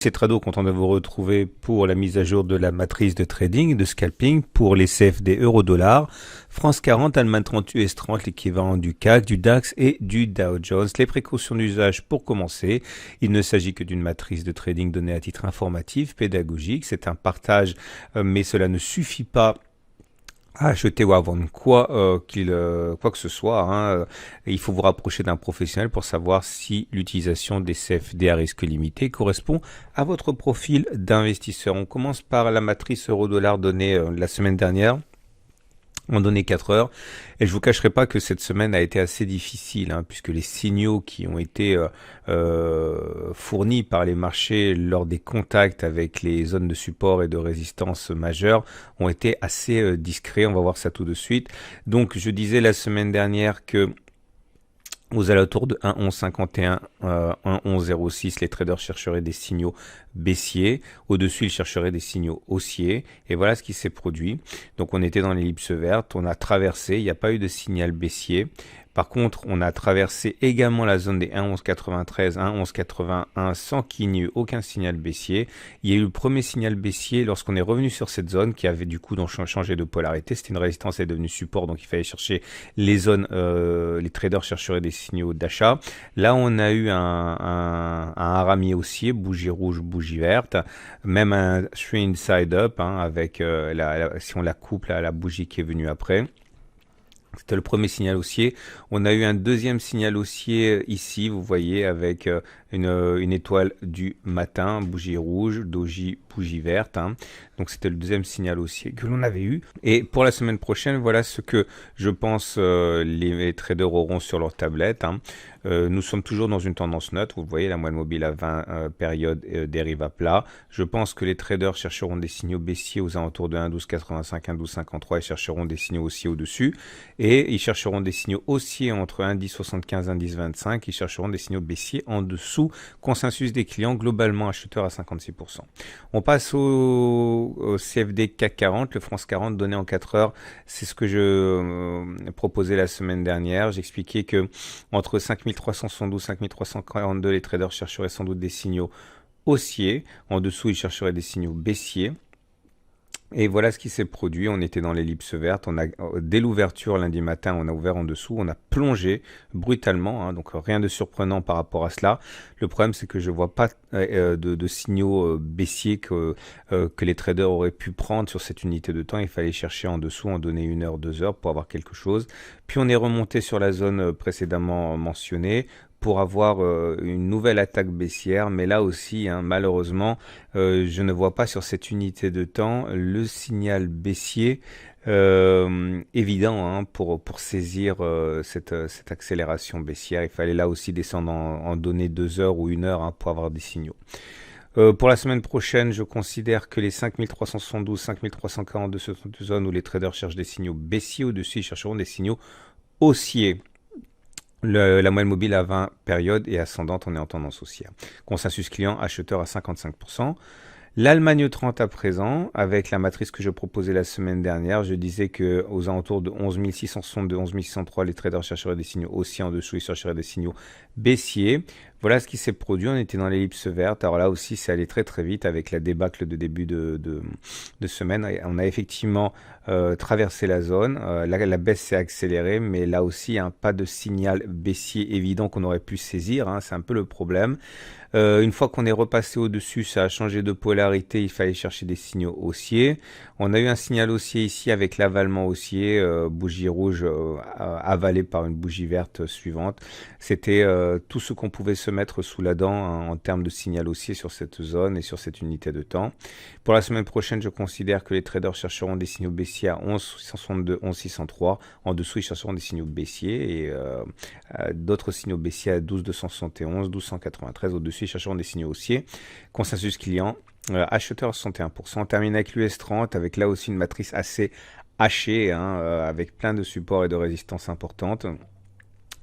C'est Trado, content de vous retrouver pour la mise à jour de la matrice de trading, de scalping pour les CFD euro-dollar, France 40, Allemagne 30, US 30, l'équivalent du CAC, du DAX et du Dow Jones. Les précautions d'usage pour commencer. Il ne s'agit que d'une matrice de trading donnée à titre informatif, pédagogique. C'est un partage, mais cela ne suffit pas à acheter ou à vendre quoi que ce soit. Il faut vous rapprocher d'un professionnel pour savoir si l'utilisation des CFD à risque limité correspond à votre profil d'investisseur. On commence par la matrice euro-dollar donnée la semaine dernière. On donnait 4 heures et je vous cacherai pas que cette semaine a été assez difficile puisque les signaux qui ont été fournis par les marchés lors des contacts avec les zones de support et de résistance majeures ont été assez discrets. On va voir ça tout de suite. Donc je disais la semaine dernière que aux alentours de 1,1151, 1,1106, les traders chercheraient des signaux baissiers. Au-dessus, ils chercheraient des signaux haussiers. Et voilà ce qui s'est produit. Donc, on était dans l'ellipse verte. On a traversé. Il n'y a pas eu de signal baissier. Par contre, on a traversé également la zone des 1,1193, 1,1181 sans qu'il n'y ait eu aucun signal baissier. Il y a eu le premier signal baissier lorsqu'on est revenu sur cette zone qui avait du coup donc changé de polarité. C'était une résistance, elle est devenue support, donc il fallait chercher les zones, les traders chercheraient des signaux d'achat. Là, on a eu un harami haussier, bougie rouge, bougie verte, même un swing side up avec si on la couple à la bougie qui est venue après. C'était le premier signal haussier. On a eu un deuxième signal haussier ici, vous voyez, avec une étoile du matin, bougie rouge, doji, bougie verte. Donc c'était le deuxième signal haussier que l'on avait eu. Et pour la semaine prochaine, voilà ce que je pense les traders auront sur leur tablette. Nous sommes toujours dans une tendance neutre. Vous voyez, la moyenne mobile à 20 périodes dérive à plat. Je pense que les traders chercheront des signaux baissiers aux alentours de 1,1285, 1,1253 et chercheront des signaux haussiers au-dessus. Et ils chercheront des signaux haussiers entre 1,1075 et 1,1025. Ils chercheront des signaux baissiers en dessous. Consensus des clients, globalement acheteurs à 56%. On passe au CFD CAC 40, le France 40 donné en 4 heures. C'est ce que je proposais la semaine dernière. J'expliquais que entre 5372 et 5342, les traders chercheraient sans doute des signaux haussiers. En dessous, ils chercheraient des signaux baissiers. Et voilà ce qui s'est produit. On était dans l'ellipse verte. Dès l'ouverture lundi matin, on a ouvert en dessous. On a plongé brutalement. Donc rien de surprenant par rapport à cela. Le problème, c'est que je vois pas de signaux baissiers que les traders auraient pu prendre sur cette unité de temps. Il fallait chercher en dessous, en donner 1 heure, 2 heures pour avoir quelque chose. Puis on est remonté sur la zone précédemment mentionnée pour avoir une nouvelle attaque baissière, mais là aussi, malheureusement, je ne vois pas sur cette unité de temps le signal baissier évident pour saisir cette accélération baissière. Il fallait là aussi descendre en données 2 heures ou 1 heure pour avoir des signaux. Pour la semaine prochaine, je considère que les 5372, 5342 sont des zones où les traders cherchent des signaux baissiers. Au-dessus, ils chercheront des signaux haussiers. La moyenne mobile à 20 périodes et ascendante, on est en tendance haussière. Consensus client acheteur à 55%. L'Allemagne 30 à présent, avec la matrice que je proposais la semaine dernière, je disais que aux alentours de 11 662, 11 603, les traders chercheraient des signaux haussiers en dessous, ils chercheraient des signaux baissiers. Voilà ce qui s'est produit, on était dans l'ellipse verte. Alors là aussi, c'est allé très très vite avec la débâcle de début de semaine. On a effectivement traversé la zone, la baisse s'est accélérée, mais là aussi, pas de signal baissier évident qu'on aurait pu saisir, c'est un peu le problème. Une fois qu'on est repassé au-dessus, ça a changé de polarité, il fallait chercher des signaux haussiers. On a eu un signal haussier ici avec l'avalement haussier, bougie rouge avalée par une bougie verte suivante. C'était tout ce qu'on pouvait se mettre sous la dent en termes de signal haussier sur cette zone et sur cette unité de temps. Pour la semaine prochaine, je considère que les traders chercheront des signaux baissiers à 11,662, 11,603. En dessous, ils chercheront des signaux baissiers et d'autres signaux baissiers à 12,271, 12,193. Au-dessus, ils chercheront des signaux haussiers. Consensus client, acheteur 61%. On termine avec l'US 30, avec là aussi une matrice assez hachée, avec plein de supports et de résistances importantes.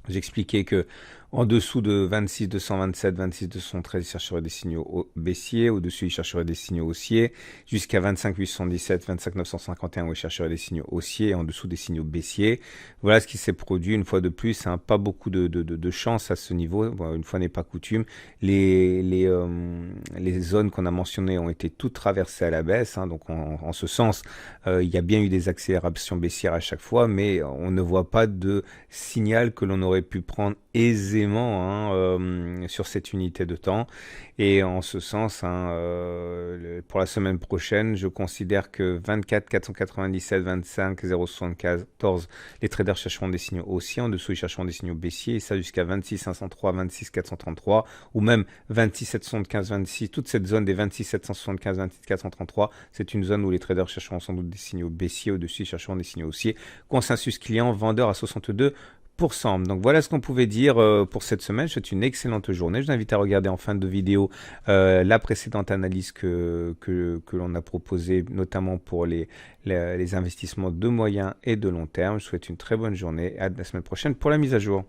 J'expliquais que En dessous de 26 227, 26 213, il chercherait des signaux baissiers. Au-dessus, il chercherait des signaux haussiers. Jusqu'à 25 817, 25 951, où il chercherait des signaux haussiers. Et en dessous, des signaux baissiers. Voilà ce qui s'est produit une fois de plus. Hein, pas beaucoup de chance à ce niveau. Bon, une fois n'est pas coutume. Les zones qu'on a mentionnées ont été toutes traversées à la baisse. Hein, donc, en ce sens, il y a bien eu des accélérations baissières à chaque fois, mais on ne voit pas de signal que l'on aurait pu prendre aisément, hein, sur cette unité de temps. Et en ce sens, hein, pour la semaine prochaine, je considère que 24 497, 25 074, les traders chercheront des signaux haussiers. En dessous, ils chercheront des signaux baissiers. Et ça jusqu'à 26 503, 26 433 ou même 26 775, 26. Toute cette zone des 26 775, 26 433, c'est une zone où les traders chercheront sans doute des signaux baissiers. Au-dessus, ils chercheront des signaux haussiers. Consensus client, vendeur à 62%. Donc voilà ce qu'on pouvait dire pour cette semaine. Je vous souhaite une excellente journée. Je vous invite à regarder en fin de vidéo la précédente analyse que l'on a proposée, notamment pour les investissements de moyen et de long terme. Je vous souhaite une très bonne journée et à la semaine prochaine pour la mise à jour.